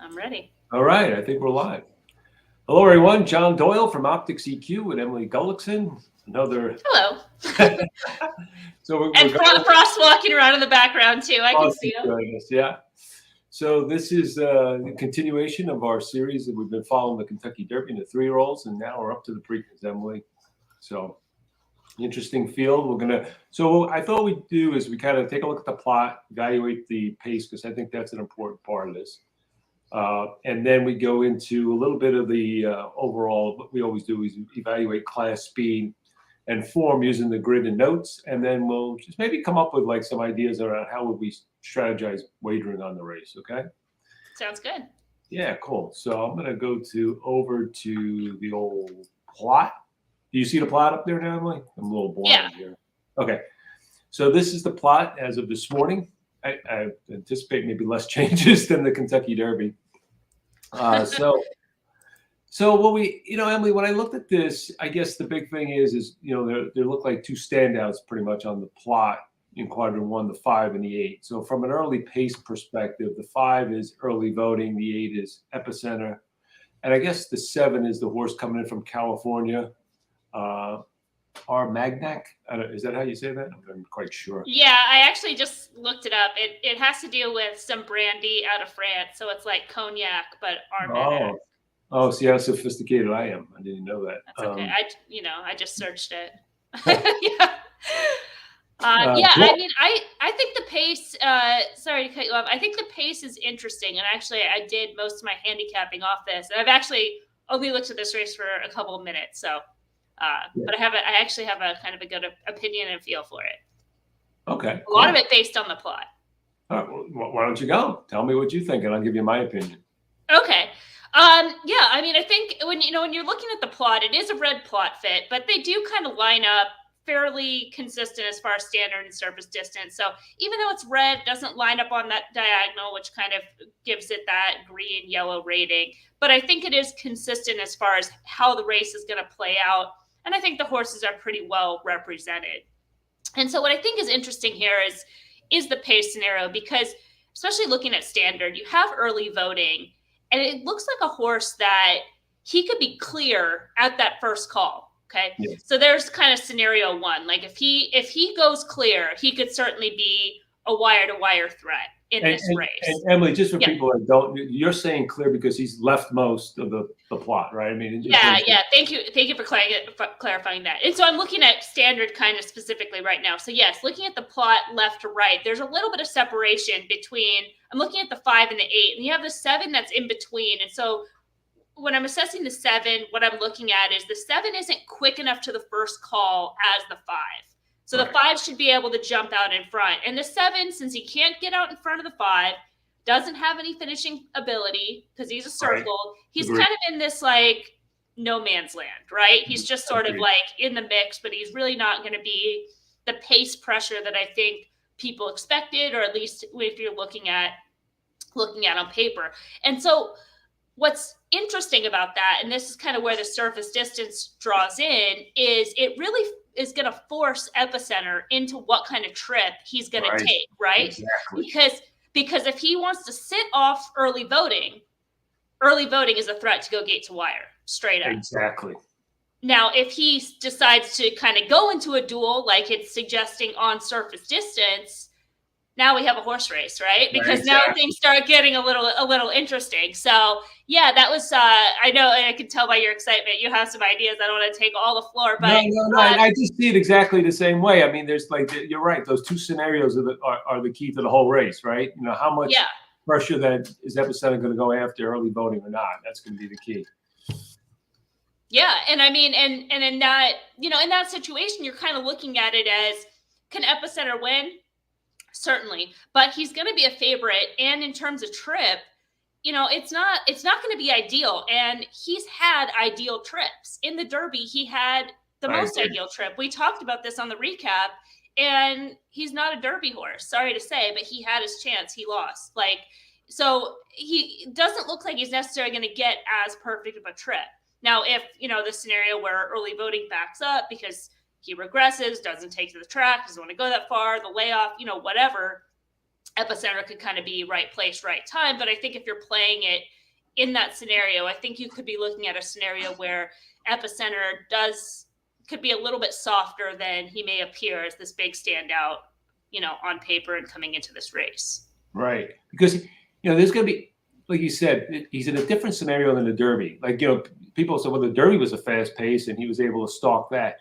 I'm ready. All right, I think we're live. Hello, everyone. John Doyle from OptixEQ and Emily Gullickson. Another. Hello. So we're And going. Frost walking around in the background too. I can see him. Yeah. So this is the continuation of our series that we've been following the Kentucky Derby and the 3-year-olds, and now we're up to the Preakness, Emily. So interesting field. So what I thought we'd do is we kind of take a look at the plot, evaluate the pace, because I think that's an important part of this. And then we go into a little bit of the overall, what we always do is evaluate class, speed, and form using the grid and notes. And then we'll just maybe come up with like some ideas around how would we strategize wagering on the race, okay? Sounds good. Yeah, cool. So I'm going to go over to the old plot. Do you see the plot up there now, Emily? I'm a little blind here. Okay. So this is the plot as of this morning. I anticipate maybe less changes than the Kentucky Derby. So what we, Emily, when I looked at this, I guess the big thing is there look like two standouts pretty much on the plot in quadrant 1, the 5 and the 8. So from an early pace perspective, the 5 is early voting, the 8 is epicenter, and I guess the 7 is the horse coming in from California. Magnac, is that how you say that? I'm not quite sure. Yeah, I actually just looked it up. It has to do with some brandy out of France, so it's like cognac, but Armagnac. Oh, see how sophisticated I am. I didn't know that. That's okay. I just searched it. Yeah. I mean, I think the pace. Sorry to cut you off. I think the pace is interesting, and actually, I did most of my handicapping off this, and I've actually only looked at this race for a couple of minutes, so. But I actually have a kind of a good opinion and feel for it. Okay. A lot of it based on the plot. All right, well, why don't you go? Tell me what you think, and I'll give you my opinion. Okay. I mean, I think when you're looking at the plot, it is a red plot fit, but they do kind of line up fairly consistent as far as standard and surface distance. So even though it's red, it doesn't line up on that diagonal, which kind of gives it that green-yellow rating. But I think it is consistent as far as how the race is going to play out. And I think the horses are pretty well represented. And so what I think is interesting here is the pace scenario, because especially looking at standard, you have early voting, and it looks like a horse that he could be clear at that first call. Okay. Yes. So there's kind of scenario 1. Like if he goes clear, he could certainly be a wire-to-wire threat in this race. And Emily, just for people that don't, you're saying clear because he's left most of the plot, right? I mean, yeah. Thank you for clarifying that. And so I'm looking at standard kind of specifically right now. So yes, looking at the plot left to right, there's a little bit of separation between. I'm looking at the 5 and the 8, and you have the 7 that's in between. And so when I'm assessing the 7, what I'm looking at is the 7 isn't quick enough to the first call as the 5. So the 5 should be able to jump out in front. And the 7, since he can't get out in front of the 5, doesn't have any finishing ability because he's a circle. Right. He's kind of in this like no man's land, right? He's just sort of like in the mix, but he's really not going to be the pace pressure that I think people expected, or at least if you're looking at on paper. And so what's interesting about that, and this is kind of where the surface distance draws in, is it really is going to force epicenter into what kind of trip he's going to take, right? Exactly. Because if he wants to sit off early voting is a threat to go gate to wire, straight up. Exactly. Now, if he decides to kind of go into a duel, like it's suggesting on surface distance, now we have a horse race, right? Because now things start getting a little interesting. So yeah, that was, I know, and I can tell by your excitement, you have some ideas. I don't want to take all the floor, but no, I just see it exactly the same way. I mean, there's like, you're right. Those two scenarios are the key to the whole race, right? How much pressure that is epicenter going to go after early voting or not? That's going to be the key. Yeah. And I mean, and in that, in that situation, you're kind of looking at it as, can epicenter win? Certainly, but he's going to be a favorite. And in terms of trip, it's not going to be ideal. And he's had ideal trips in the Derby. He had the most ideal trip. We talked about this on the recap, and he's not a Derby horse. Sorry to say, but he had his chance. He lost. So he doesn't look like he's necessarily going to get as perfect of a trip. Now, if, the scenario where early voting backs up because he regresses, doesn't take to the track, doesn't want to go that far, the layoff, whatever, Epicenter could kind of be right place, right time. But I think if you're playing it in that scenario, I think you could be looking at a scenario where Epicenter could be a little bit softer than he may appear as this big standout, on paper and coming into this race. Right. Because, there's going to be, like you said, he's in a different scenario than the Derby. Like, people said, well, the Derby was a fast pace and he was able to stalk that.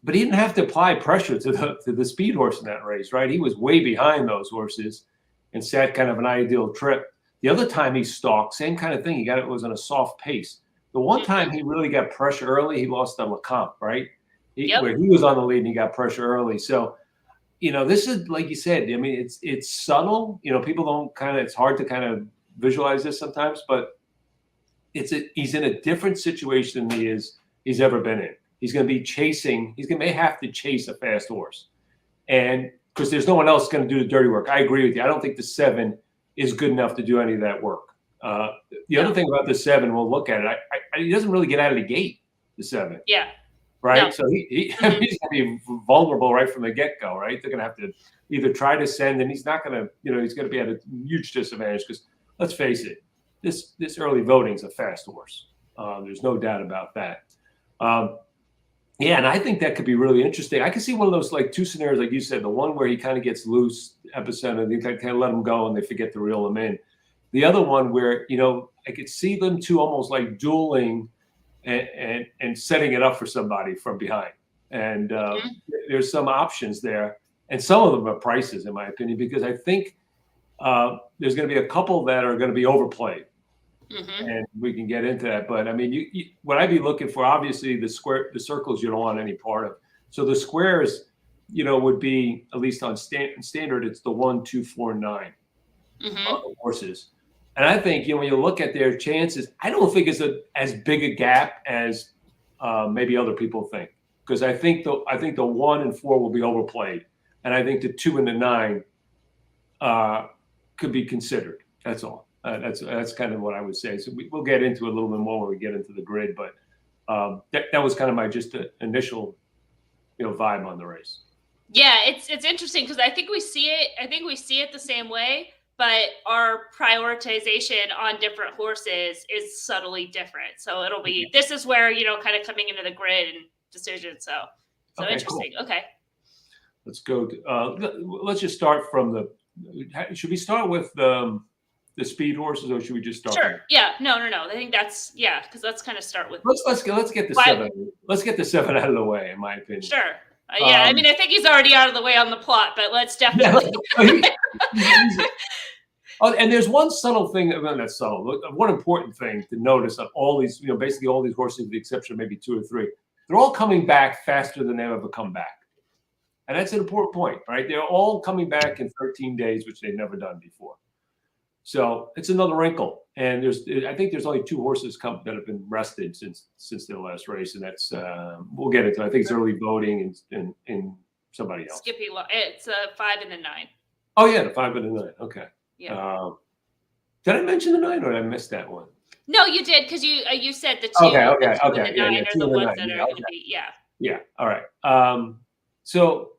But he didn't have to apply pressure to the speed horse in that race, right? He was way behind those horses and set kind of an ideal trip. The other time he stalked, same kind of thing. It was on a soft pace. The one time he really got pressure early, he lost on Lecomte, right? Where he was on the lead and he got pressure early. So, this is, like you said, I mean, it's subtle. People don't it's hard to kind of visualize this sometimes, but he's in a different situation than he's ever been in. He's going to be chasing. May have to chase a fast horse, and because there's no one else going to do the dirty work. I agree with you. I don't think the 7 is good enough to do any of that work. The other thing about the 7, we'll look at it. He doesn't really get out of the gate. The 7. Yeah. Right. No. So he's going to be vulnerable right from the get go. Right. They're going to have to either try to send, and he's not going to. He's going to be at a huge disadvantage because let's face it, this early voting is a fast horse. There's no doubt about that. Yeah, and I think that could be really interesting. I could see one of those like 2 scenarios, like you said, the one where he kind of gets loose, Epicenter, they kind of let him go and they forget to reel him in. The other one where, I could see them 2 almost like dueling and setting it up for somebody from behind. And there's some options there. And some of them are prices, in my opinion, because I think there's going to be a couple that are going to be overplayed. And we can get into that, but I mean, what I'd be looking for, obviously, the circles you don't want any part of. So the squares, would be at least on standard. It's the 1, 2, 4, 9 horses, and I think when you look at their chances, I don't think it's as big a gap as maybe other people think, because I think the 1 and 4 will be overplayed, and I think the 2 and the 9 could be considered. That's all. That's kind of what I would say. So we'll get into it a little bit more when we get into the grid, but that was kind of my initial, vibe on the race. Yeah, it's interesting because I think we see it the same way, but our prioritization on different horses is subtly different. So it'll be this is where kind of coming into the grid and decision. So okay, interesting. Cool. Okay, let's go. Let's just start from the. Should we start with the speed horses, or should we just start? Sure. Yeah. No. I think that's because let's kind of start with. Let's get the 7. Let's get the 7 out of the way, in my opinion. Sure. I mean, I think he's already out of the way on the plot, but let's definitely. And there's one subtle thing. Well, that's subtle. One important thing to notice on all these, basically all these horses, with the exception of maybe 2 or 3, they're all coming back faster than they've ever come back, and that's an important point, right? They're all coming back in 13 days, which they've never done before. So it's another wrinkle, and I think there's only 2 horses that have been rested since their last race, and that's we'll get into. I think it's early voting and somebody else. Skippy, it's a 5 and a 9. Oh yeah, the 5 and the 9. Okay. Yeah. Did I mention the 9, or did I miss that one? No, you did, because you said the 2. Okay. And the 9 are the ones that are going to be. Yeah. Yeah. All right. So.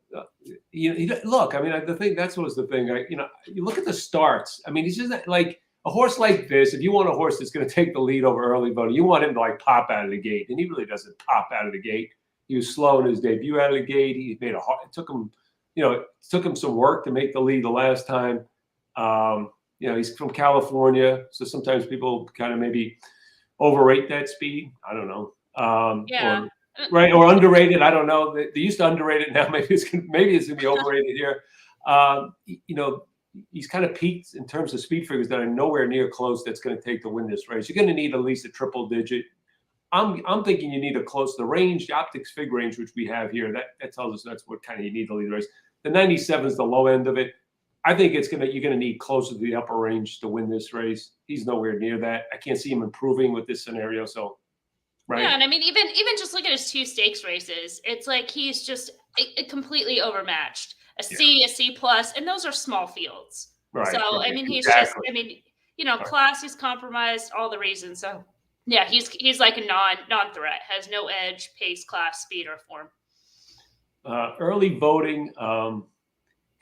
Look, I mean, the thing, that was the thing. You look at the starts. I mean, he's just like a horse like this. If you want a horse that's going to take the lead over early voting, you want him to like pop out of the gate, and he really doesn't pop out of the gate. He was slow in his debut out of the gate. He made it took him some work to make the lead the last time. He's from California, so sometimes people kind of maybe overrate that speed. I don't know. Or underrated. I don't know. They used to underrate it. Now maybe it's gonna be overrated here. He's kind of peaked in terms of speed figures that are nowhere near close. That's going to take to win this race. You're going to need at least a triple digit. I'm thinking you need the range, the OptixEQ range, which we have here. That tells us that's what kind of you need to lead the race. The 97 is the low end of it. I think you're going to need closer to the upper range to win this race. He's nowhere near that. I can't see him improving with this scenario. So. Right. Yeah, and I mean, even just look at his 2 stakes races. It's like he's just completely overmatched. A C plus, and those are small fields. Right. So I mean, he's just. I mean, class is compromised, all the reasons. So yeah, he's like a non-threat. Has no edge, pace, class, speed, or form. Early voting.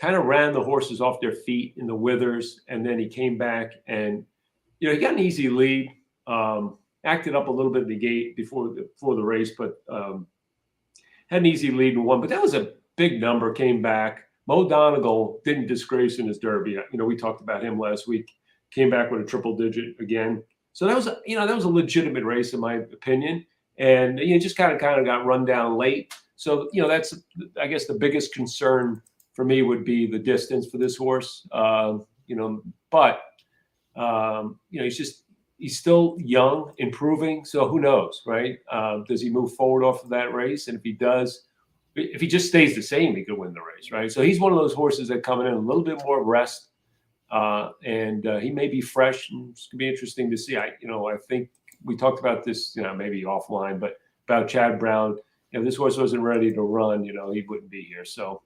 kind of ran the horses off their feet in the withers, and then he came back and, he got an easy lead, acted up a little bit at the gate before the race, but had an easy lead and won. But that was a big number, came back. Mo Donegal didn't disgrace in his Derby. We talked about him last week, came back with a triple digit again. So that was, that was a legitimate race in my opinion. And, just kind of got run down late. So, that's, I guess, the biggest concern for me would be the distance for this horse. But he's still young, improving. So who knows, right? Does he move forward off of that race? And if he does, if he just stays the same, he could win the race, right? So he's one of those horses that come in a little bit more rest, and he may be fresh. And it's gonna be interesting to see. I think we talked about this, maybe offline, but about Chad Brown. If this horse wasn't ready to run, he wouldn't be here. So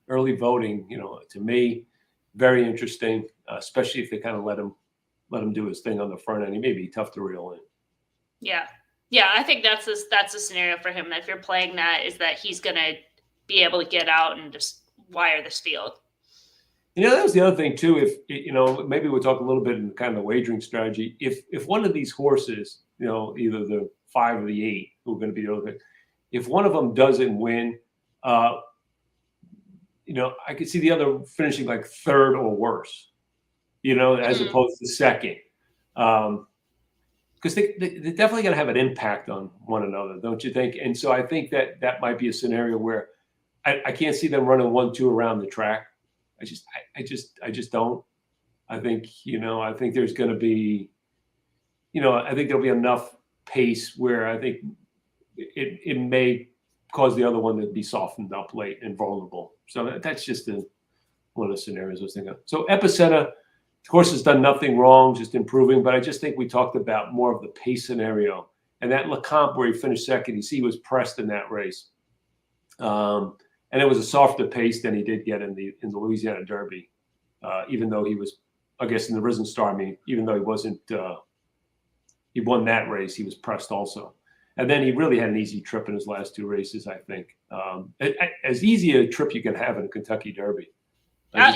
early voting, to me, very interesting, especially if they kind of let him do his thing on the front end. He may be tough to reel in. Yeah, I think that's a scenario for him. That if you're playing that, is that he's going to be able to get out and just wire this field. That was the other thing too. If maybe we'll talk a little bit in kind of the wagering strategy. If one of these horses, either the 5 or the 8, who are going to be the other, if one of them doesn't win, I could see the other finishing like 3rd or worse, as opposed to 2nd. Because they're definitely going to have an impact on one another, don't you think? And so I think that might be a scenario where I can't see them running 1-2 around the track. I just don't. I think I think there's going to be, I think there'll be enough pace where I think it may cause the other one to be softened up late and vulnerable. So that's just one of the scenarios I was thinking of. So Epicenter, of course, has done nothing wrong, just improving. But I just think we talked about more of the pace scenario. And that Lecomte, where he finished 2nd, you see he was pressed in that race. And it was a softer pace than he did get in the Louisiana Derby, even though he was, I guess, in the Risen Star, even though he wasn't, he won that race, he was pressed also. And then he really had an easy trip in his last 2 races, I think. As easy a trip you can have in a Kentucky Derby.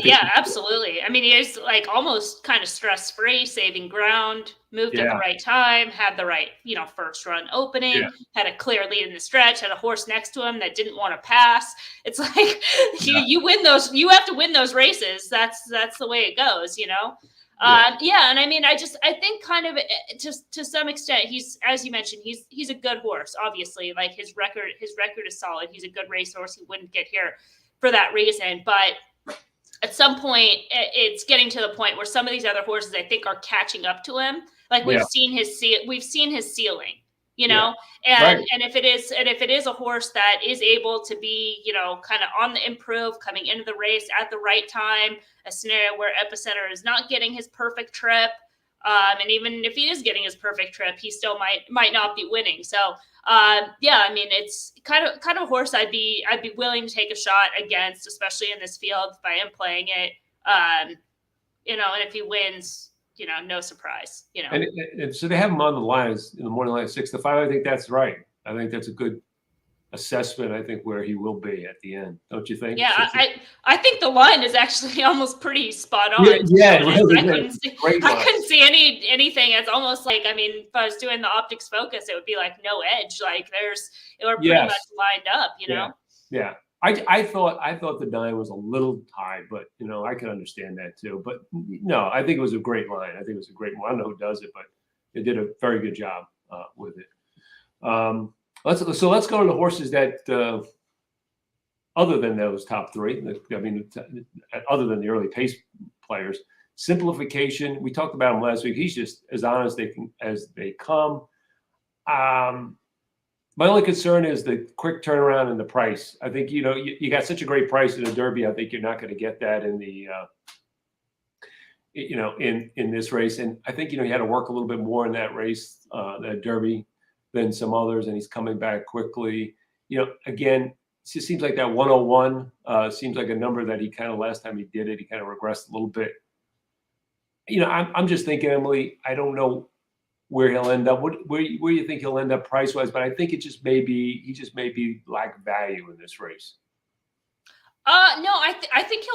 Yeah, absolutely. I mean, he is like almost kind of stress-free, saving ground, moved at the right time, had the right, first run opening, had a clear lead in the stretch, had a horse next to him that didn't want to pass. It's like you win those, you have to win those races. That's the way it goes, And I mean, I think kind of just to some extent, he's, as you mentioned, he's a good horse, obviously. Like his record is solid. He's a good racehorse. He wouldn't get here for that reason, but at some point, it's getting to the point where some of these other horses, I think, are catching up to him. Like we've seen his ceiling, And if it is a horse that is able to be, kind of on the improve, coming into the race at the right time, a scenario where Epicenter is not getting his perfect trip, and even if he is getting his perfect trip, he still might not be winning. So. I mean, it's kind of a horse I'd be willing to take a shot against, especially in this field if I am playing it. And if he wins, no surprise. And so they have him on the lines in the morning line 6-5. I think that's right. I think that's a good assessment. I think where he will be at the end, don't you think? Yeah, I think the line is actually almost pretty spot on. Yeah, really, I couldn't see anything. It's almost like, I mean, if I was doing the Optics Focus, it would be like no edge. Like we're pretty much lined up, Yeah. I thought the 9 was a little high, but I can understand that too. But no, I think it was a great line. I think it was a great one. I don't know who does it, but they did a very good job with it. Let's go to the horses that, other than those top 3, I mean, other than the early pace players, Simplification. We talked about him last week. He's just as honest as they come. My only concern is the quick turnaround and the price. I think you got such a great price in the Derby. I think you're not going to get that in the in this race. And I think he had to work a little bit more in that race, that Derby, than some others, and he's coming back quickly. Again, it just seems like that 101 seems like a number that he kind of, last time he did it, he kind of regressed a little bit. I'm just thinking, Emily, I don't know where he'll end up. Where you think he'll end up price-wise, but I think he just may be lack value in this race. No, I think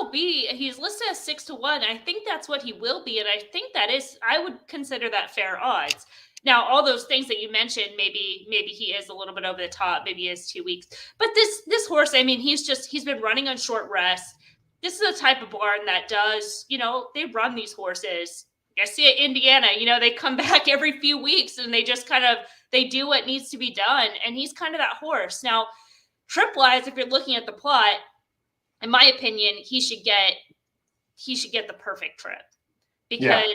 he's listed as 6-1. I think that's what he will be, and I think I would consider that fair odds. Now, all those things that you mentioned, maybe he is a little bit over the top. Maybe he is 2 weeks, but this horse, I mean, he's been running on short rest. This is a type of barn that does, they run these horses. I see it in Indiana. They come back every few weeks and they just they do what needs to be done, and he's kind of that horse. Now, trip wise, if you're looking at the plot, in my opinion, he should get the perfect trip because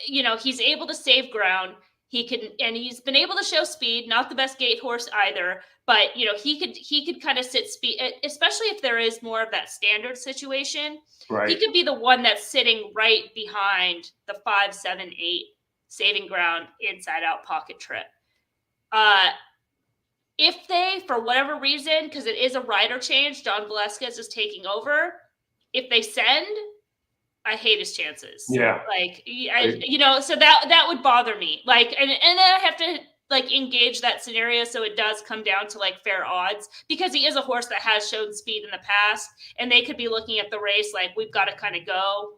he's able to save ground. He's been able to show speed. Not the best gate horse either, but he could kind of sit speed, especially if there is more of that standard situation. Right. He could be the one that's sitting right behind the 5, 7, 8 saving ground inside out pocket trip. If they, for whatever reason, because it is a rider change, John Velasquez is taking over. If they send, I hate his chances. Yeah. So that would bother me. And I have to engage that scenario so it does come down to fair odds, because he is a horse that has shown speed in the past, and they could be looking at the race we've got to kind of go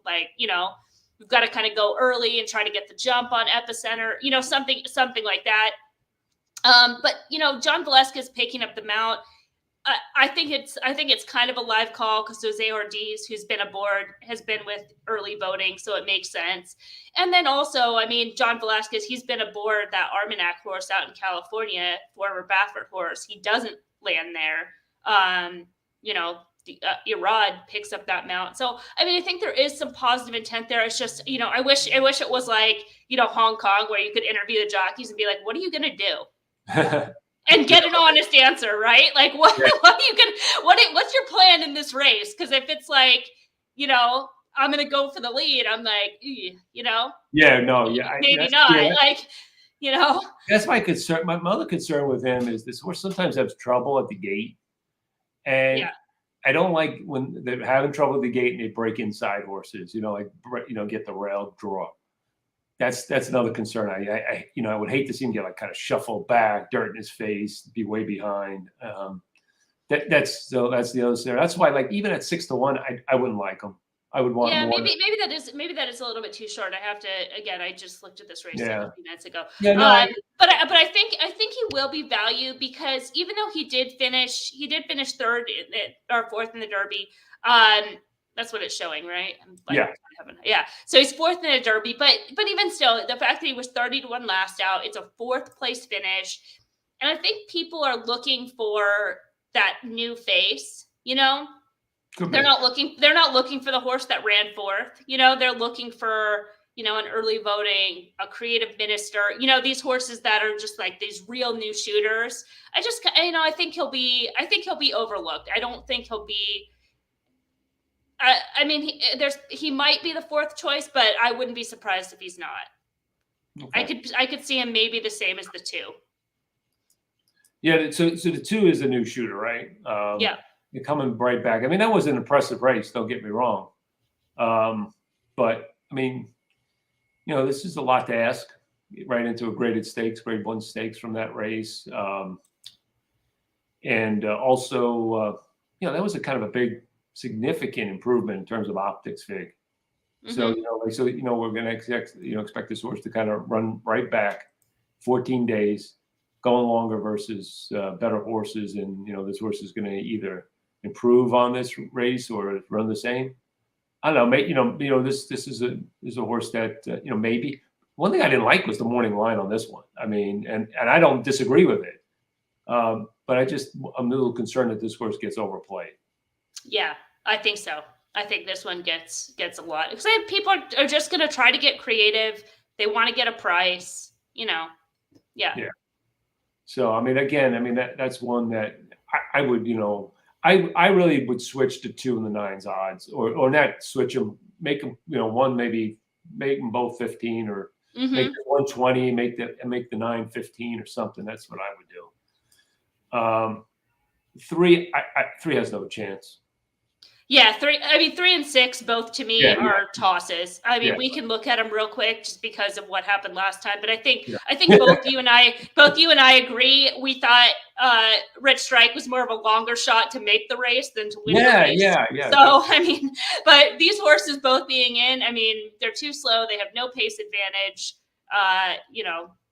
we've got to kind of go early and try to get the jump on Epicenter, something like that. But John Velasquez picking up the mount, I think it's kind of a live call because Jose Ortiz, who's been aboard, has been with early voting, so it makes sense. And then also, I mean, John Velasquez, he's been aboard that Armagnac horse out in California, former Baffert horse. He doesn't land there. Irad picks up that mount. So, I mean, I think there is some positive intent there. It's just, I wish it was Hong Kong, where you could interview the jockeys and be like, what are you going to do? And get an honest answer, right? What are you gonna? What's your plan in this race? Because if it's I'm gonna go for the lead, I'm maybe not. Yeah. That's my concern. My other concern with him is this horse sometimes has trouble at the gate, and I don't like when they're having trouble at the gate and they break inside horses. Get the rail draw. That's another concern. I would hate to see him get kind of shuffled back, dirt in his face, be way behind. That's the other scenario. That's why even at 6-1, I wouldn't like him. I would want more. Maybe that is a little bit too short. I have to, again, I just looked at this race a few minutes ago. Yeah, no, but I think he will be valued because even though he did finish third or fourth in the Derby. That's what it's showing, right? Yeah. So he's fourth in a Derby, but even still, the fact that he was 30-1 last out, it's a 4th place finish, and I think people are looking for that new face. They're not looking for the horse that ran 4th. They're looking for an early voting, a creative minister. These horses that are just these real new shooters. I think he'll be overlooked. I don't think he'll be. I mean, he might be the 4th choice, but I wouldn't be surprised if he's not. Okay. I could see him maybe the same as the 2. Yeah, so the 2 is a new shooter, right? They're coming right back. I mean, that was an impressive race. Don't get me wrong, but I mean, this is a lot to ask. Right into a graded stakes, grade 1 stakes from that race, and also, that was a kind of a big, significant improvement in terms of OptixEQ. So we're going to expect this horse to kind of run right back 14 days, going longer versus better horses, and this horse is going to either improve on this race or run the same. I don't know. This is a horse that maybe. One thing I didn't like was the morning line on this one. I mean, and I don't disagree with it, but I'm a little concerned that this horse gets overplayed. Yeah, I think so. I think this one gets a lot. Because people are just going to try to get creative. They want to get a price, Yeah. So, I mean, again, that's one that I would, I really would switch to 2 in the 9s odds, or not switch them, make them, one maybe make them both 15, or make it 120, make the 9 15 or something. That's what I would do. 3 has no chance. Yeah, 3 and 6, both to me Yeah, are tosses. I mean, yeah, we can look at them real quick just because of what happened last time. But I think yeah. both you and I agree. We thought Rich Strike was more of a longer shot to make the race than to win the Yeah, race. yeah. So I mean, but these horses both being in, I mean, they're too slow. They have no pace advantage.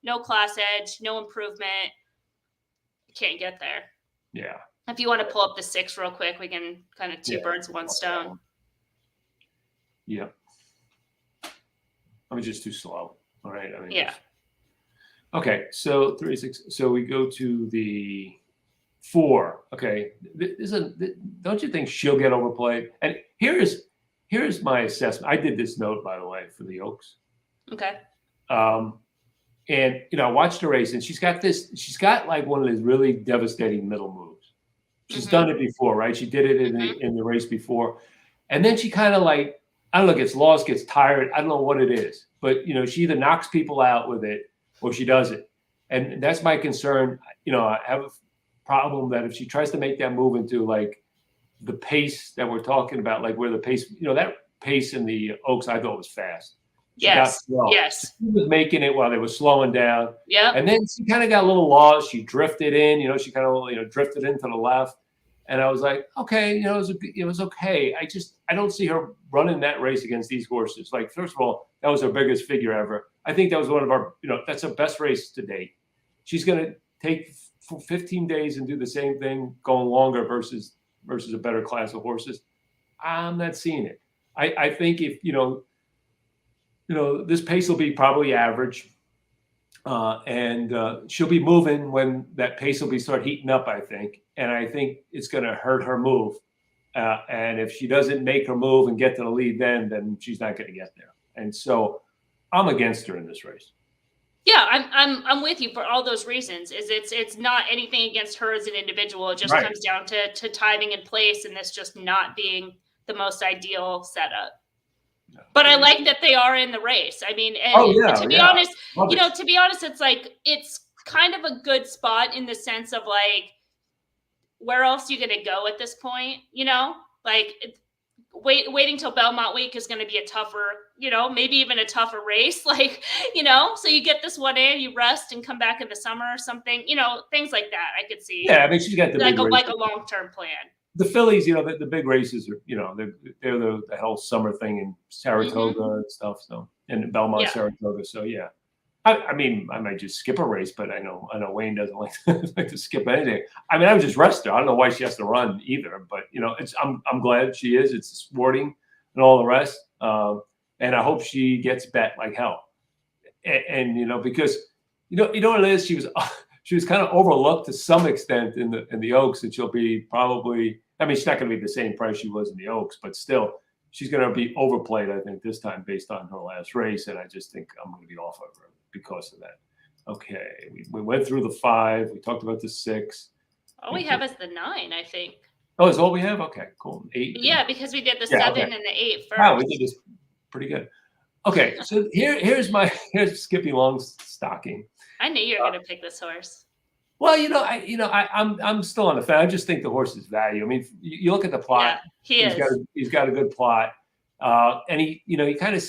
No class edge, no improvement. Can't get there. Yeah. If you want to pull up the 6 real quick, we can kind of two birds, one stone. Yeah. I'm just too slow. All right. I mean, yeah. Okay. So 3, 6. So we go to the 4. Okay. Don't you think she'll get overplayed? And here's my assessment. I did this note, by the way, for the Oaks. Okay. And I watched the race, and she's got like one of these really devastating middle moves. She's done it before, right? She did it in the race before. And then she kind of like, I don't know, gets lost, gets tired. I don't know what it is. But, she either knocks people out with it or she doesn't. And that's my concern. I have a problem that if she tries to make that move into like the pace that we're talking about, like where the pace, that pace in the Oaks, I thought was fast. Yes. She was making it while they were slowing down. Yeah. And then she kind of got a little lost. She drifted in, she kind of, drifted into the left. And I was like, okay, it was okay. I don't see her running that race against these horses. Like, first of all, that was her biggest figure ever. I think that was one of our, that's her best race to date. She's going to take 15 days and do the same thing going longer versus a better class of horses. I'm not seeing it. I think if, this pace will be probably average. And she'll be moving when that pace will start heating up, I think. And I think it's going to hurt her move. And if she doesn't make her move and get to the lead then she's not going to get there. And so I'm against her in this race. Yeah, I'm with you for all those reasons. It's not anything against her as an individual. It just comes down to timing and place, and this just not being the most ideal setup. But I like that they are in the race. I mean, to be honest, it's like it's kind of a good spot in the sense of like, where else are you going to go at this point? Like waiting till Belmont Week is going to be a tougher, maybe even a tougher race. Like, so you get this one in, you rest and come back in the summer or something. Things like that. I could see. Yeah, I mean, she's got the like a long-term plan. The fillies, the big races are, they're the whole summer thing in Saratoga and stuff. So, and Belmont, Saratoga. So yeah, I mean, I might just skip a race, but I know Wayne doesn't like to skip anything. I mean, I would just rest her. I don't know why she has to run either, but I'm glad she is. It's sporting and all the rest, and I hope she gets bet like hell. And because what it is, she was kind of overlooked to some extent in the Oaks, and she'll be probably, I mean, she's not going to be the same price she was in the Oaks, but still, she's going to be overplayed, I think, this time based on her last race, and I just think I'm going to be off of her because of that. Okay, we went through the 5. We talked about the 6. All we have is the 9, I think. Oh, is all we have? Okay, cool. 8. Yeah, because we did the 7 and the 8 first. Wow, we did this pretty good. Okay, so here's Skippy Long's stocking. I knew you were going to pick this horse. Well, I'm still on the fence. I just think the horse is value. I mean, you look at the plot. Yeah, he's got a good plot, and he kind of.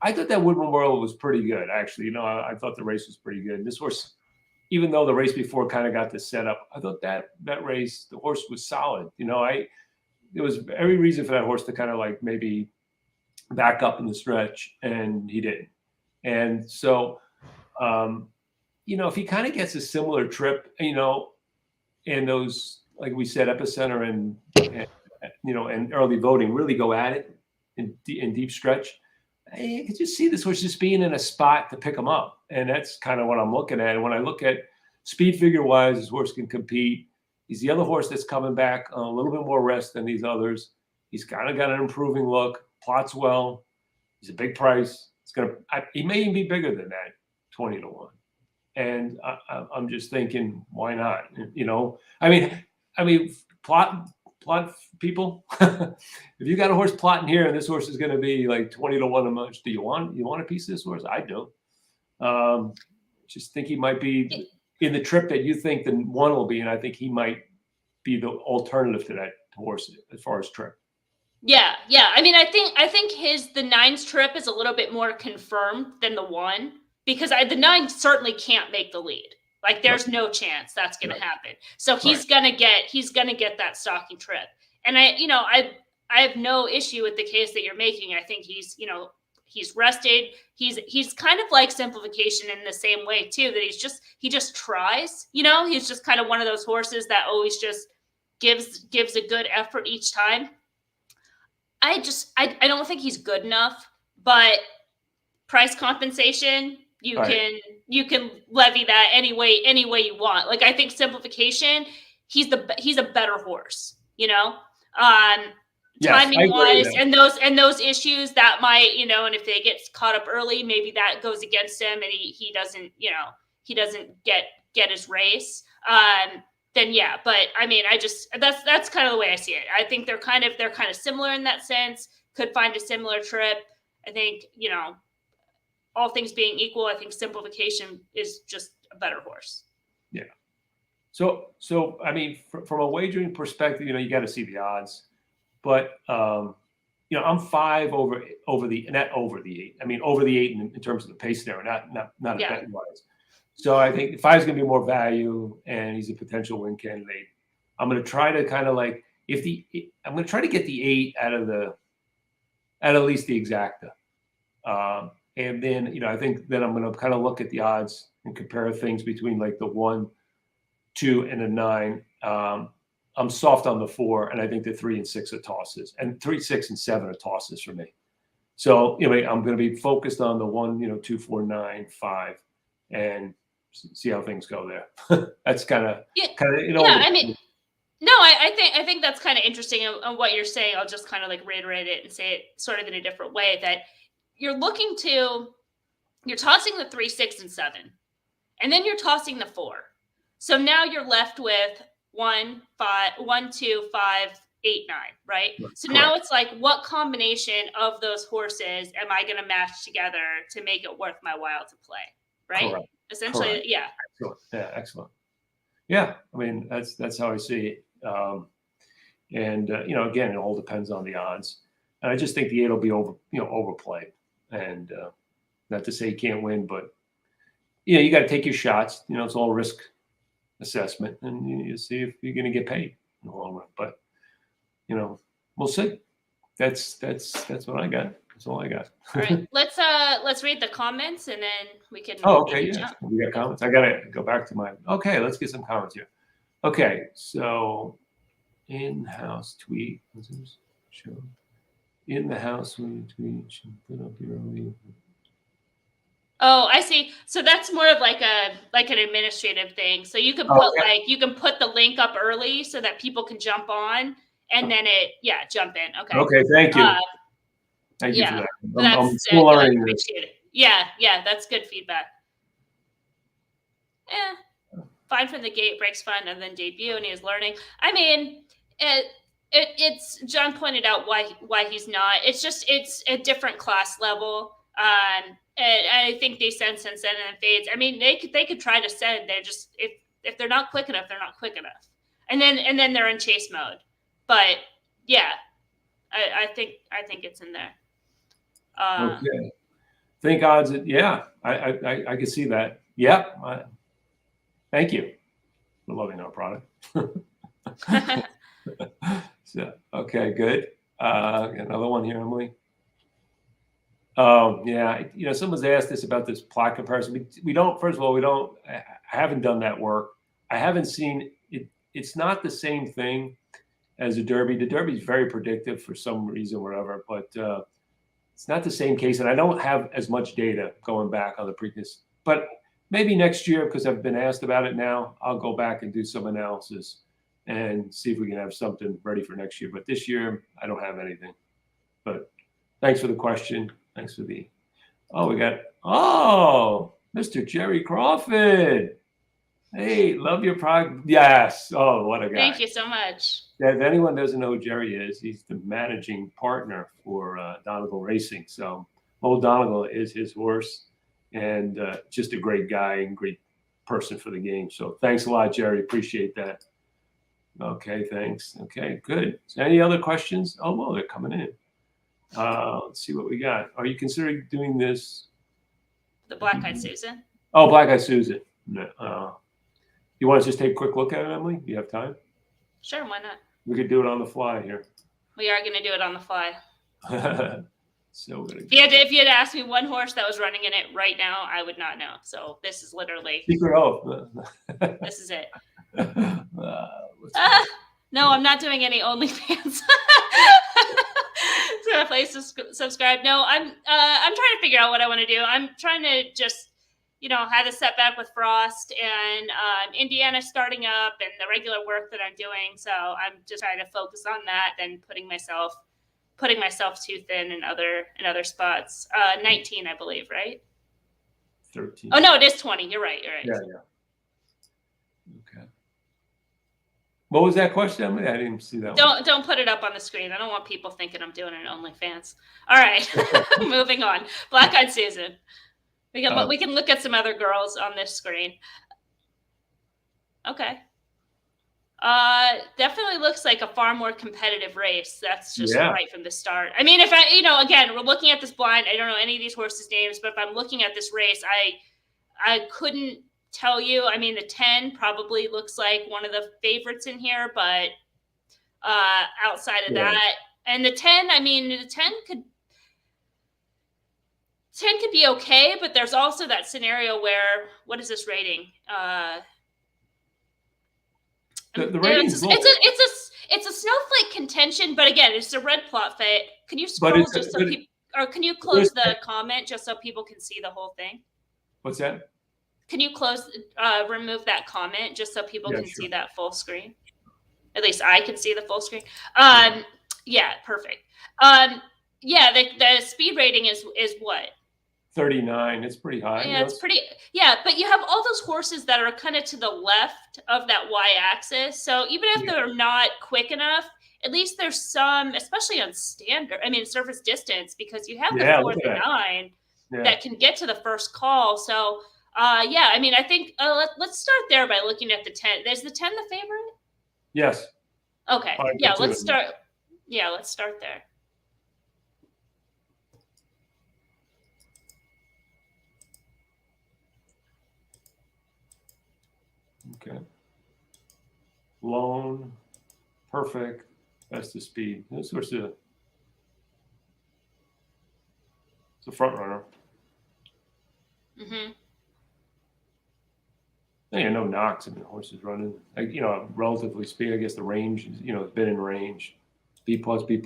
I thought that Woodman World was pretty good, actually. I thought the race was pretty good. This horse, even though the race before kind of got the setup, I thought that race, the horse was solid. There was every reason for that horse to kind of like maybe back up in the stretch, and he didn't. And so, if he kind of gets a similar trip, in those, like we said, epicenter and early voting, really go at it in deep stretch. I could just see this horse just being in a spot to pick him up. And that's kind of what I'm looking at. And when I look at speed figure wise, this horse can compete. He's the other horse that's coming back a little bit more rest than these others. He's kind of got an improving look, plots well. He's a big price. He may even be bigger than that, 20 to 1. And I'm just thinking, why not? I mean, plot people. If you got a horse plotting here, and this horse is going to be like 20 to 1 a much, do you want a piece of this horse? I do. Just think he might be in the trip that you think the 1 will be, and I think he might be the alternative to that horse as far as trip. Yeah, yeah. I mean, I think the 9's trip is a little bit more confirmed than the 1 because the 9 certainly can't make the lead. Like Right, there's no chance that's going to right, happen. So right. he's going to get that stalking trip. And I have no issue with the case that you're making. I think he's rested. He's kind of like simplification in the same way too, that he just tries, he's just kind of one of those horses that always just gives a good effort each time. I don't think he's good enough, but price compensation, Right. you can levy that any way you want. Like I think simplification, he's a better horse, Yes, I timing agree with wise, that. and those issues that might, and if they get caught up early, maybe that goes against him and he doesn't, he doesn't get his race. Then yeah, but I mean, that's kind of the way I see it. I think they're kind of similar in that sense. Could find a similar trip. I think, all things being equal, I think simplification is just a better horse. Yeah. So I mean, from a wagering perspective, you got to see the odds, but I'm 5 over the, not over the 8. I mean, over the 8 in terms of the pace there, not Yeah. betting wise. So I think 5 is going to be more value, and he's a potential win candidate. I'm going to try to kind of like I'm going to try to get the 8 out of at least the exacta. And then, I think then I'm going to kind of look at the odds and compare things between like the 1, 2, and a 9. I'm soft on the 4, and I think the 3 and 6 are tosses, and 3, 6, and 7 are tosses for me. So, I'm going to be focused on the 1, 2, 4, 9, 5, and see how things go there. That's kind of, Yeah. I mean, no, I think that's kind of interesting on what you're saying. I'll just kind of like reiterate it and say it sort of in a different way, that you're tossing the 3, 6, and 7, and then you're tossing the 4. So now you're left with 1, 2, 5, 8, 9, right? So correct. now it's like, what combination of those horses am I going to match together to make it worth my while to play, right? Correct. Essentially, Correct. yeah. Excellent. Yeah, excellent. Yeah, I mean, that's how I see it. And again, it all depends on the odds. And I just think the 8 will be overplayed. And not to say you can't win, but you got to take your shots. It's all risk assessment, and you see if you're going to get paid in the long run. But we'll see. That's what I got. That's all I got. All right, let's read the comments, and then we can. Oh, okay. Yeah, we got comments. I gotta go back to Okay, let's get some comments here. Okay, so in-house tweet. Show in the house when you tweet. Put up your own. Oh, I see. So that's more of like an administrative thing. So you can put the link up early so that people can jump on, and then jump in. Okay. Okay, thank you. Thank you for that. I'm still learning this. Yeah, that's good feedback. Fine from the gate, breaks fine, and then debut, and he is learning. I mean, it's John pointed out why he's not. It's a different class level. And I think they send and fades. I mean, they could try to send. They're just if they're not quick enough, they're not quick enough. And then they're in chase mode. But yeah, I think it's in there. Okay. Think odds. Yeah, I can see that. Yep. Thank you for loving our product. So, okay, good. Another one here, Emily. Oh, yeah. Someone's asked us about this plot comparison. We don't, first of all, I haven't done that work. I haven't seen it. It's not the same thing as a Derby. The Derby is very predictive for some reason, whatever, but it's not the same case. And I don't have as much data going back on the Preakness, but maybe next year, because I've been asked about it now, I'll go back and do some analysis and see if we can have something ready for next year. But this year, I don't have anything. But thanks for the question. Thanks for we got, Mr. Jerry Crawford. Hey, love your product. Yes. Oh, what a guy. Thank you so much. If anyone doesn't know who Jerry is, he's the managing partner for Donegal Racing. So Old Donegal is his horse, and just a great guy and great person for the game. So thanks a lot, Jerry. Appreciate that. Okay, thanks. Okay, good. So any other questions? Oh, well, they're coming in. Let's see what we got. Are you considering doing this? The Black-Eyed Susan. Oh, Black-Eyed Susan. No, you want to just take a quick look at it, Emily? Do you have time? Sure, why not? We could do it on the fly here. We are going to do it on the fly. So we're gonna if you had asked me one horse that was running in it right now, I would not know. So this is literally secret oath. This is it. No, I'm not doing any OnlyFans. So please subscribe. No, I'm trying to figure out what I want to do. I'm trying to just, have a setback with Frost and Indiana starting up and the regular work that I'm doing. So I'm just trying to focus on that than putting myself too thin in other spots. 19, I believe, right? 13. Oh no, it is 20. You're right. Yeah. Okay. What was that question, Emily? I didn't see that. Don't put it up on the screen. I don't want people thinking I'm doing an OnlyFans. All right, moving on. Black-Eyed Susan. We can look at some other girls on this screen. Okay. Definitely looks like a far more competitive race. That's just right from the start. I mean, if again, we're looking at this blind. I don't know any of these horses' names, but if I'm looking at this race, I couldn't tell you. I mean, the 10 probably looks like one of the favorites in here, but outside of that, and the 10, I mean, the 10 could be okay, but there's also that scenario where, what is this rating? The rating it's a snowflake contention, but again, it's a red plot fit. Can you scroll just so people, or can you close the comment just so people can see the whole thing? What's that? Can you remove that comment just so people can see that full screen? At least I can see the full screen. Yeah, perfect. The speed rating is what? 39. It's pretty high. Yeah, it's pretty. Yeah, but you have all those horses that are kind of to the left of that y-axis. So even if they're not quick enough, at least there's some, especially on surface distance, because you have the 4th and 9 that can get to the first call. So, I mean, I think let's start there by looking at the 10. Is the 10 the favorite? Yes. Okay. Let's start. Yeah, let's start there. Okay. Lone, perfect, best of speed. This was it's a front runner. Mm-hmm. No knocks. I mean, the horse is running. Relatively speed. I guess the range is, it's been in range. B+, B+. B-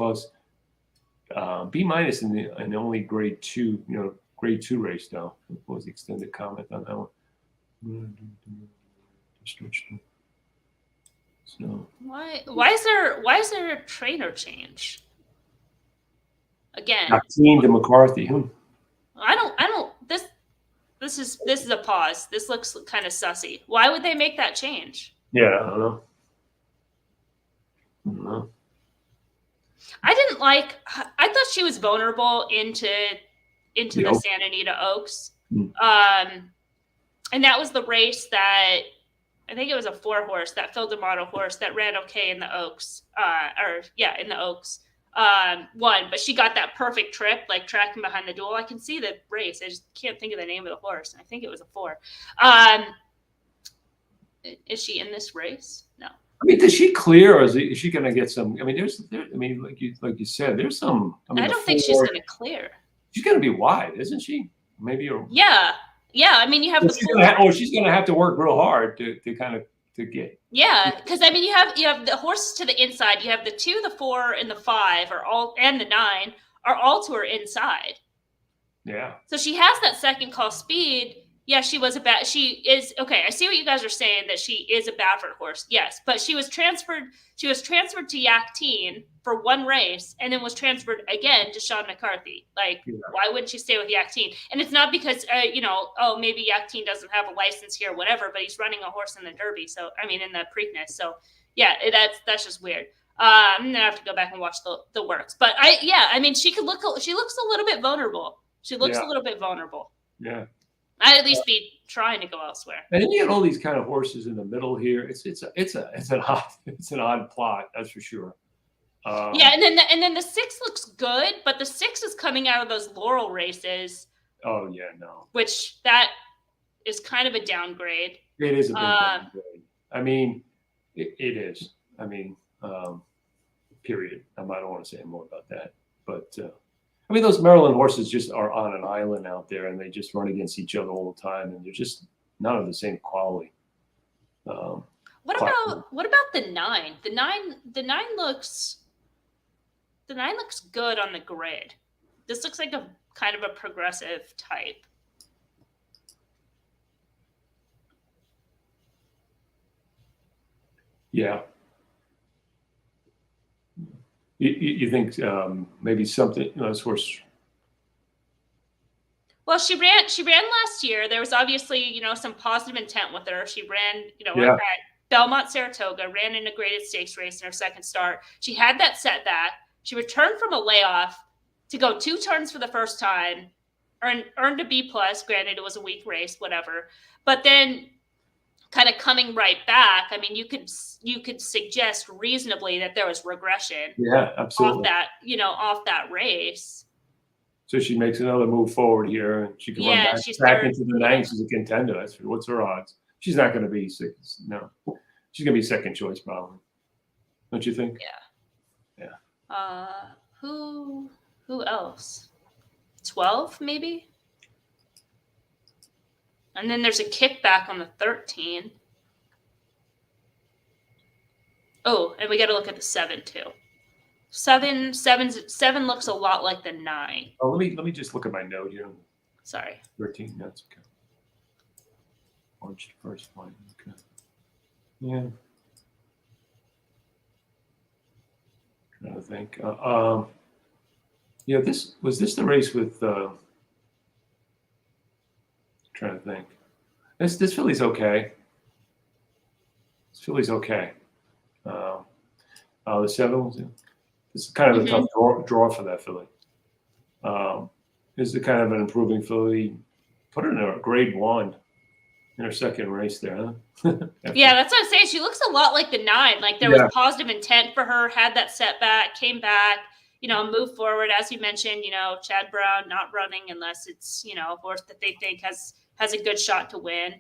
in the only grade 2, grade 2 race though. What was the extended comment on that one? So why is there a trainer change again? Yachtine to McCarthy. I don't. This is a pause. This looks kind of sussy. Why would they make that change? Yeah, I don't know. I didn't like. I thought she was vulnerable into the Santa Anita Oaks, and that was the race that. I think it was a 4-horse, that Phil D'Amato horse that ran okay in the Oaks, in the Oaks, won. But she got that perfect trip, like tracking behind the duel. I can see the race. I just can't think of the name of the horse. I think it was a 4. Is she in this race? No. I mean, does she clear, or is she going to get some? I mean, like you said, there's some. I don't think she's going to clear. She's going to be wide, isn't she? Maybe. Yeah, I mean, you have she's going to have to work real hard to get. Yeah, because I mean, you have the horses to the inside. You have the 2, the 4, and the 5 and the 9 are all to her inside. Yeah. So she has that second call speed. Yeah, she is okay. I see what you guys are saying, that she is a Baffert horse. Yes, but she was transferred to Yachtine for one race and then was transferred again to Sean McCarthy. Why wouldn't she stay with Yachtine? And it's not because, maybe Yachtine doesn't have a license here or whatever, but he's running a horse in the Derby. So, I mean, in the Preakness. So, yeah, that's just weird. I'm going to have to go back and watch the works. But, she looks a little bit vulnerable. She looks a little bit vulnerable. Yeah. I'd at least be trying to go elsewhere. And then you get all these kind of horses in the middle here. It's an odd plot, that's for sure. Yeah, and then the 6 looks good, but the 6 is coming out of those Laurel races. Oh yeah, no. Which that is kind of a downgrade. It is a big downgrade. I mean, it is. I mean, period. I don't want to say more about that, but I mean, those Maryland horses just are on an island out there, and they just run against each other all the time, and they're just none of the same quality. What about the 9? The 9 looks good on the grid. This looks like a kind of a progressive type. Yeah. You think maybe something, this horse? Well, she ran last year. There was obviously, some positive intent with her. She ran, Yeah. at Belmont Saratoga, ran in a graded stakes race in her second start. She had that setback. She returned from a layoff to go 2 turns for the first time, earned a B+, granted it was a weak race, whatever. But then kind of coming right back, I mean, you could suggest reasonably that there was regression. Yeah, absolutely. Off that race. So she makes another move forward here, and she can run back into the 9s as a contender. What's her odds? She's not going to be six. No, she's going to be second choice probably. Don't you think? Yeah. Who else? 12 maybe. And then there's a kickback on the 13. Oh, and we got to look at the 7 too. 7 looks a lot like the 9. Oh, let me just look at my note here. Sorry. 13. That's okay. Launched first one. Okay. Yeah. Trying to think. This was the race with. Trying to think. This filly's okay. This filly's okay. The 7. This is kind of a tough draw for that filly. This is kind of an improving filly. Put her in a grade 1 in her second race there, huh? Yeah, that's what I'm saying. She looks a lot like the 9. Like there was positive intent for her, had that setback, came back, moved forward. As you mentioned, Chad Brown not running unless it's, a horse that they think has a good shot to win.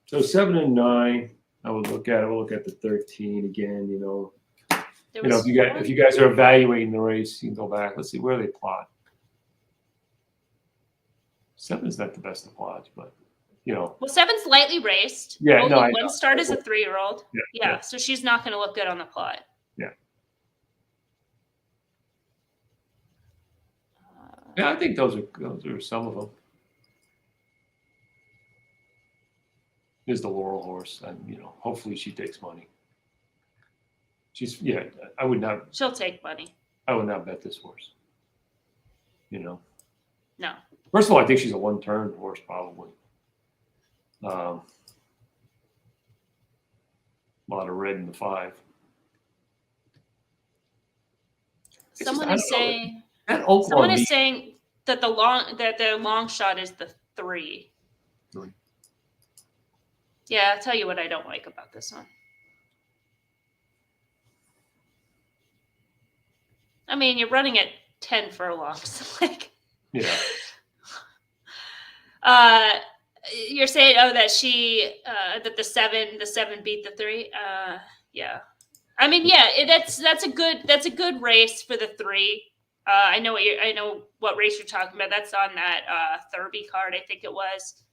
So 7 and 9, I would look at it. We'll look at the 13 again, if you guys are evaluating the race, you can go back. Let's see where they plot. 7 is not the best of plots, but Well, 7's lightly raced. Yeah, only one start as a 3-year-old. Yeah, so she's not going to look good on the plot. Yeah. I think those are some of them. Here's the Laurel horse, and hopefully she takes money. I would not. She'll take money. I would not bet this horse. No. First of all, I think she's a 1-turn horse, probably. A lot of red in the 5. Someone is saying that the long shot is the 3. 3. Yeah, I'll tell you what I don't like about this one. I mean, you're running at 10 furlongs. Yeah. You're saying, that the 7 beat the 3. Yeah. I mean, yeah, that's a good race for the 3. I know what race you're talking about. That's on that Thurby card, I think it was.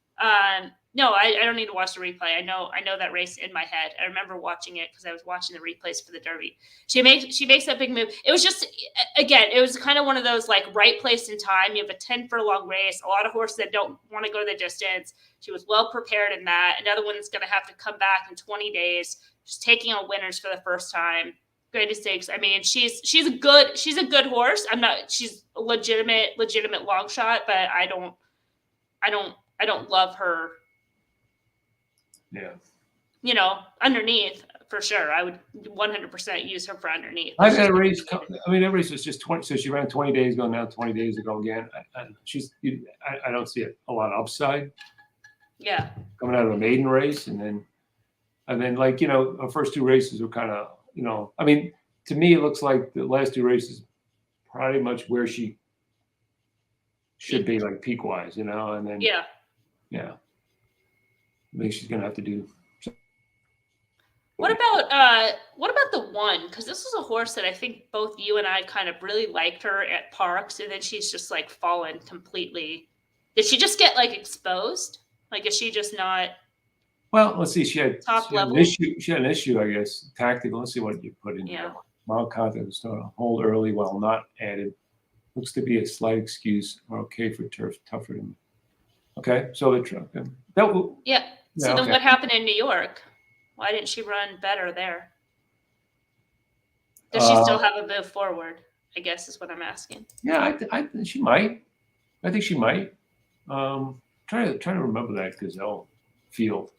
No, I don't need to watch the replay. I know that race in my head. I remember watching it because I was watching the replays for the Derby. She makes that big move. It was just, again, it was kind of one of those right place in time. You have a 10 furlong race, a lot of horses that don't want to go the distance. She was well prepared in that. Another one's going to have to come back in 20 days. She's taking on winners for the first time. Grade stakes. I mean, she's a good horse. She's a legitimate long shot, but I don't love her. Yeah. Underneath. for sure. I would 100% use her for underneath. I've had a race. I mean, that race was just 20. So she ran 20 days ago. Now 20 days ago again. I don't see a lot of upside. Yeah. Coming out of a maiden race, and then like her first 2 races were kind of I mean, to me it looks like the last 2 races pretty much where she should be, like peak wise, and then Yeah. I think she's gonna have to do. What about the one? Because this was a horse that I think both you and I kind of really liked her at Parks, and then she's just like fallen completely. Did she just get like exposed? Like, is she just not? Well, let's see. She had level? an issue. She had an issue, I guess, tactical. Let's see what you put in here. Mild contact was started hold early while not added. Looks to be a slight excuse or okay for turf tougher than. Okay, so the truck. Yeah. So then what happened in New York? Why didn't she run better there? Does she still have a move forward? I guess is what I'm asking. Yeah, she might. I think she might. Trying to remember that Gazelle field.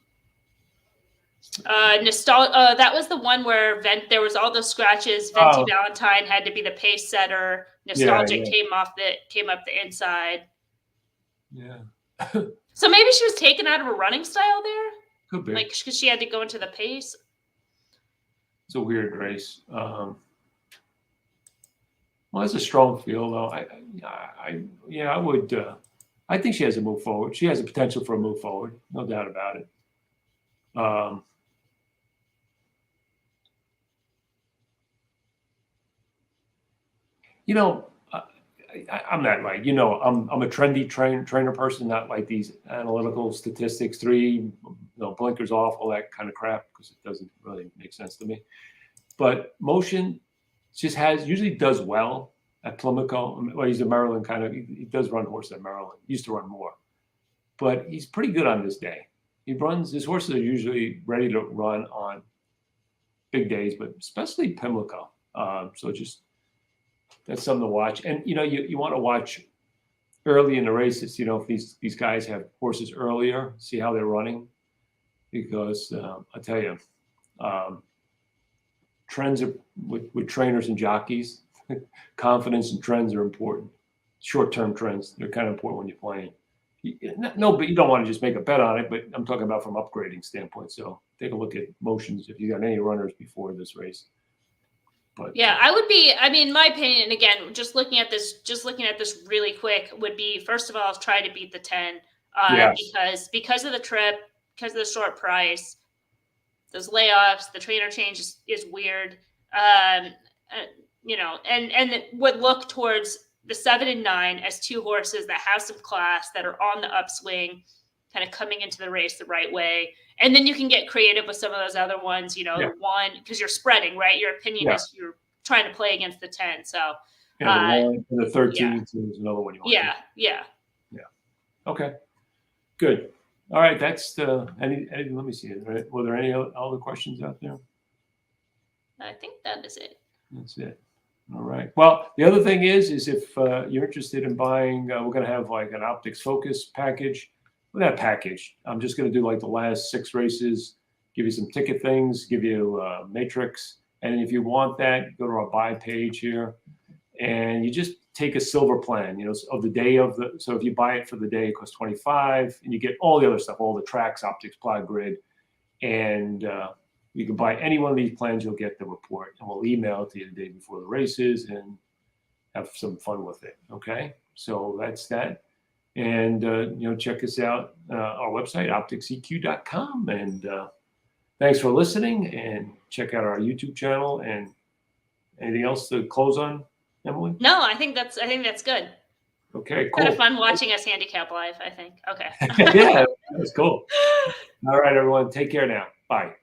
That was the one where there was all those scratches. Venti Valentine had to be the pace setter. Nostalgic came up the inside. Yeah. So maybe she was taken out of a running style there. Could be. Like, because she had to go into the pace. It's a weird race. Well, it's a strong field, though. I would. I think she has a move forward. She has a potential for a move forward, no doubt about it. I'm not like I'm a trendy trainer person, not like these analytical statistics, 3 blinkers off, all that kind of crap, because it doesn't really make sense to me. But motion just usually does well at Plymouth. Well, he's a Maryland kind of. He does run horses at Maryland. He used to run more, but he's pretty good on this day. His horses are usually ready to run on big days, but especially Pimlico. So just. That's something to watch, and you want to watch early in the races. If these guys have horses earlier, see how they're running, because I tell you, trends are with trainers and jockeys. Confidence and trends are important. Short-term trends, they're kind of important when you're playing. No, but you don't want to just make a bet on it. But I'm talking about from upgrading standpoint. So take a look at motions if you got any runners before this race. But, I would be. I mean, my opinion, again, just looking at this really quick, would be, first of all, try to beat the 10, because of the trip, because of the short price, those layoffs, the trainer change is weird, and would look towards the 7 and 9 as 2 horses that have some class, that are on the upswing, kind of coming into the race the right way. And then you can get creative with some of those other ones, the one, because you're spreading, right? Your opinion is you're trying to play against the 10. So, the 1 and the 13 is another one you want. Yeah. Okay, good. All right, that's let me see. Right? Were there any other questions out there? I think that is it. That's it. All right. Well, the other thing is if you're interested in buying, we're going to have like an Optics Focus package. With that package, I'm just going to do like the last 6 races, give you some ticket things, give you a matrix. And if you want that, go to our buy page here, and you just take a silver plan, of the day of the. So if you buy it for the day, it costs $25, and you get all the other stuff, all the tracks, optics, plot grid, and you can buy any one of these plans. You'll get the report, and we'll email it to you the day before the races, and have some fun with it. Okay, so that's that. And, check us out, our website, OptixEQ.com. And thanks for listening, and check out our YouTube channel. And anything else to close on, Emily? No, I think that's good. Okay, cool. Kind of fun watching us handicap live, I think. Okay. Yeah, that's cool. All right, everyone. Take care now. Bye.